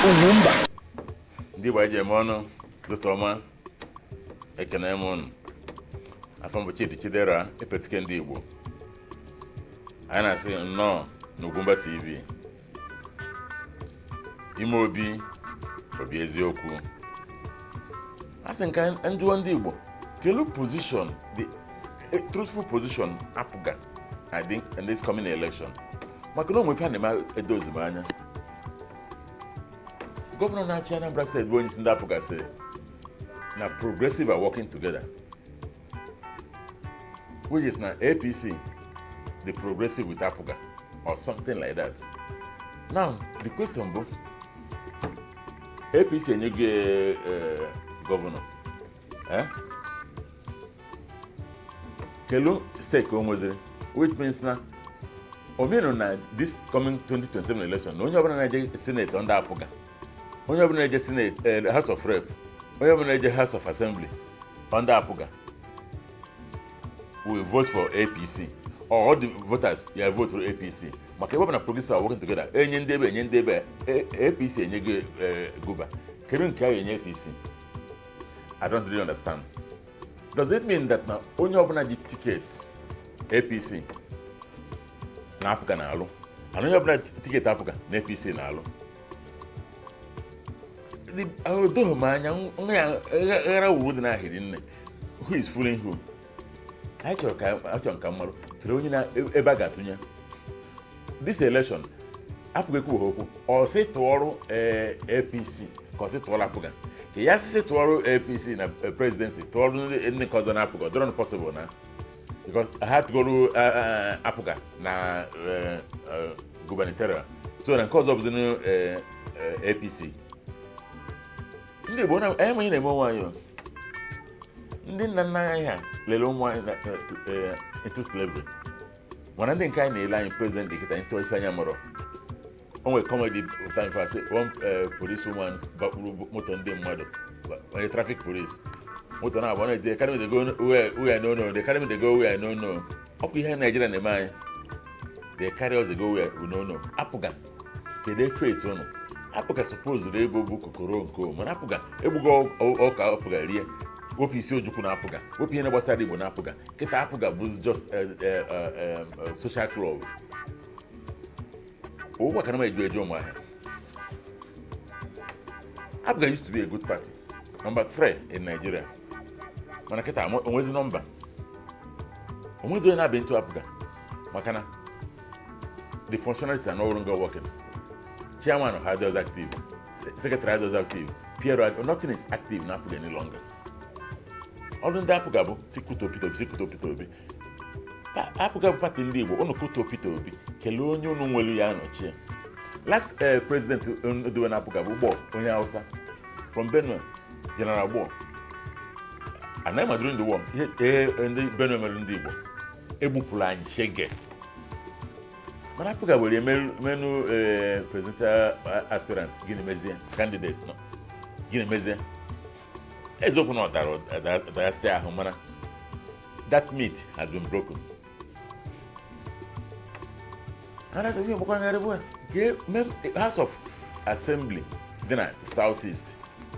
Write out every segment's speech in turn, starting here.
UGWUMBA. Ndị gba eje mono dotoma ekene mon afambo Chidera epetike ndị Igbo. Anyị na-asị nnọọ n'UGWUMBA TV. Ime obi eziokwu. Asị nka njụọ ndị Igbo, kelu position, the truthful position Apga, I think, in this coming election. Maka na onwe ife a na-eme edozi m anya. Governor na-achị Anambra State bụ onye isi ndị Apga sị na progressive are working together, which is na APC, the progressive with Apga, or something like that. Now, the question bụ, APC enyego governor. Kelu stake o nweziri, which means na omenu na this coming 2027 election, na onye ọbụla na-eje Senate under Apga, onye ọbụla na-eje Senate, House of Rep, onye ọbụla na-eje House of Assembly under Apga will vote for APC, or all the voters vote for APC. Maka ebe na progressive are working together, enye ndị ebe APC enyego guba. Kelu nke ahụ enye APC? I don't really understand. Does it mean that now onye ọbụla ji ticket APC na Apga na-alụ, and onye ọbụla ticket Apga na APC na-alụ? Odoghị m anya nwa ya ghara uru dị n'ahịrị nne. Who is fooling who? Anyị chọrọ ka mmadụ kere onye na ebe a ga-atụnye. This election, Apga ekwu okwu, ọ sị tụọrụ APC ka ọ sị tụọrụ Apga. Ka ya sị tụọrụ APC na presidency, tụọrụ ndị nke ọzọ na Apga, ọ dịrọ possible na. Because ha tụgoro Apga na gubernatorial, so na nke ọzọ bụzi APC. Ndị Igbo anyị ma ihe na-eme onwe anyị. Ndị nna nna anyị ha lele ụmụ anyị into slavery. Mana ndị nke anyị na-ele anyị president dịkịta anyị tụọ ife anya mụrụ. O nwere comedy time for say one police woman bakpuru moto ndị mmadụ, onye traffic police. Moto na-abụ na they carry me, they go where I don't know. They carry me, they go where I don't know. Ọkụ ihe Nigeria na-eme anyị. They carry us, they go where we don't know. Apga kedu faith unu? Apga suppose ego bụ kokoro nko, mana Apga egbugo ọka Apga rie. Wopụ isi ojukwu na Apga, wopụ ihe na-gbasara Igbo na Apga. Kịta Apga bụ just social club. What can I do? Apga used to be a good party, number 3 in Nigeria. Manaketa, where's the number? Where's the number into Apga? Makana, the functionaries are no longer working. Chairman of Hydros active, Secretary Hydros active, Pierre, nothing is active in Apga any longer. All in the Apga, Sikuto Pitobi. Apga party ndị Igbo onu kuto Peter Obi kele onye unu nwelu ya anọchie. Last president do na Apga bụ Gbo onye Hausa from Benue, General Gbo. And I'm during the war ndị Benue mere ndị Igbo egbupụrụ anyị shege. Mana Apga were menu presidential aspirant gịnị mezie candidate no gịnị mezie eziokwu na ọdara si ahụ mana that myth has been broken. And I think House of Assembly, then at Southeast.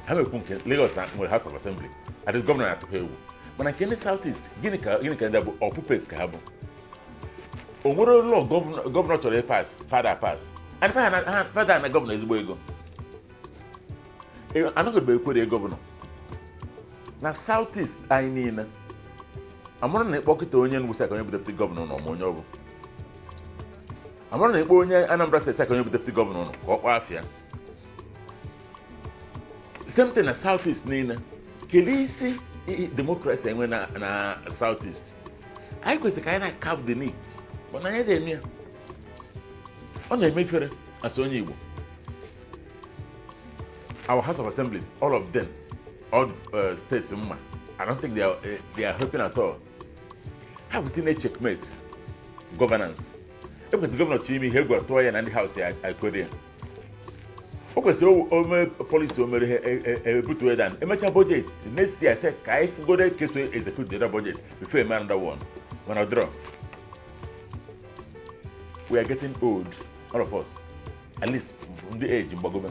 I'm a Lagos House of Assembly. I the governor at Hewu. When I came to Southeast, Guinea or puppets Kahabo. Omoro law governor to the pass, father pass. And father and the governor is where go. I'm not going to be a governor. Now Southeast, I need. I'm not going to be onion with second deputy governor no more. I'm not going to Anambra State second deputy governor no. Same thing as Southeast Nina. Kelisi democracy when na Southeast. I go say kind of carve the need. But na dey me. On the Mayfair as only Igbo. Our House of Assemblies, all of them, all states, I don't think they are helping at all. Have we seen a checkmate governance? Because the governor Chimi he got to and the house I could in. Okay, so policy put to dan. A much budget. Next year I said if go there case we execute the budget before a man one. When I draw. We are getting old, all of us. At least from the age in Bagome.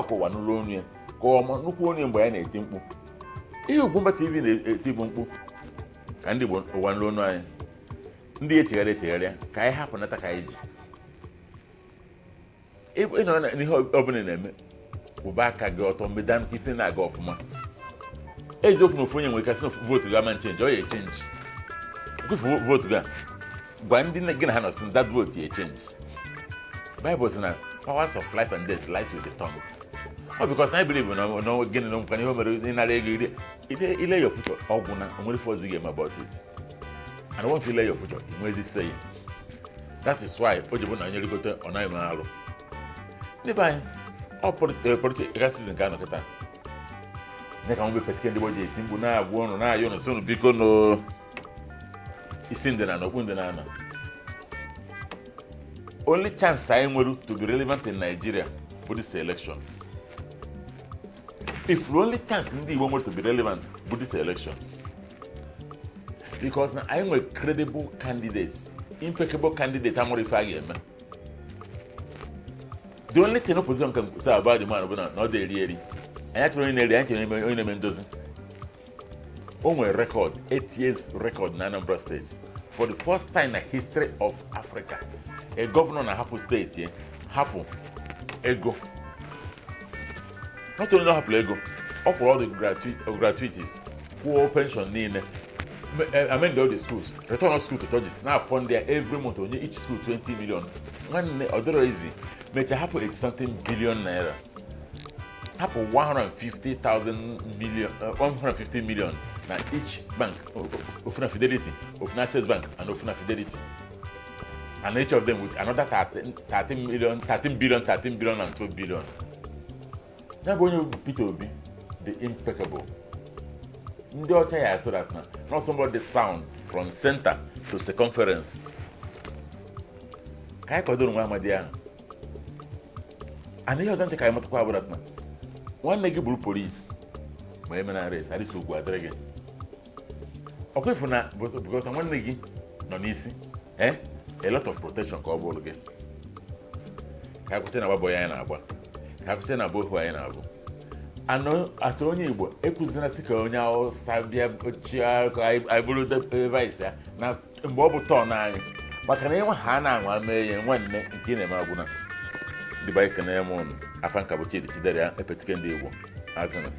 ọ kụwa n'ụlọ onu ya ka ọma nnukwu onye mgbe anyị na-eti mkpu ihe Ugwumba TV na-eti bụ mkpu ka ndị Igbo ụwa n'ụlọ onu anyị ndị echegharị ka anyị hapụ nata ka anyị ji ịnọ na ihe ọbụla na-eme ụba aka gị ọtọ mgbe ife na-aga ọfụma eziokwu na ofu onye nwere kasị na vootu gị ama nchenji ọ ya echenji kwufu vootu gị gwa ndị gị na ha nọ sị that vote ya echenji Bible sị na powers of life and death lies with the tongue ọ because I believe na gịnị na nkwa ihe o mere ịnara ego ile your future ọgwụ na o nwere ife ọzọ ga-eme about it and once you lay your future you nwezi say that is why o ji bụ na onye rikote ọ naghị mere arụ ndị be anyị ọ political season ka anọkịta ne ka mbe petike ndị gboji eti mgbu na-agwa ọnụ na-ayọ ọnụ sonu biko no isi ndị na okpu ndị na only chance anyị nwere to be relevant in Nigeria for this election. If the only chance ndị Igbo nwere to be relevant for this election, because na anyị nwere credible candidates, impeccable candidates amụrụ ife a ga-eme. The only thing opposition can say about the man bụ na ọ dị eri anyị achọrọ onye na-eri, anyị chọrọ onye na-eme ndozi. O nwere record 8 years record na Anambra State for the first time in the history of Africa. A governor na hapụ steeti hapụ ego, not only hapụ ego, ọ kwụrụ all the gratuities, kwụọ pension niile, amend all the schools, return all school to churches, now fund there every month, onye each school 20 million. Nwanne ọdọrọ easy, mecha hapụ 80 something billion naira, hapụ 150 million na each bank, Ofuna Fidelity, Ofuna Access Bank, and Ofuna Fidelity. And each of them with another 13 billion, and 12 billion. Now going to Peter Obi, the impeccable. Ndị ọcha ya so that now, not somebody sound from center to circumference. Ka anyị kwadoro nwa amadi ahụ. And ihe ọzọ ntị ka anyị matakwa abụ that na nwanne gị bụrụ polisi ma eme na res adịsị ugwu adịrị gị. Ọkwa ifu na because nwanne gị nọ n'isi a lot of protection ka ọ bụrụ gị ka akwụsị na agbabọ ya anyị na-agba ka akwụsị na abụghị anyị na-abụ anọ asị onye Igbo ekuzina sị ka onye Hausa bịa ochie ka anyị bụrụ device ya na mgbe ọ bụ tọn anyị maka na ịnwe ha na-anwa mee ya nwanne nke ị na-eme agwụna ndị ba ike na-eme ụnụ afa nka bụ Chidi Chidera epetike ndị Igbo azịna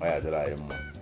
ọ ya dịrị anyị mma.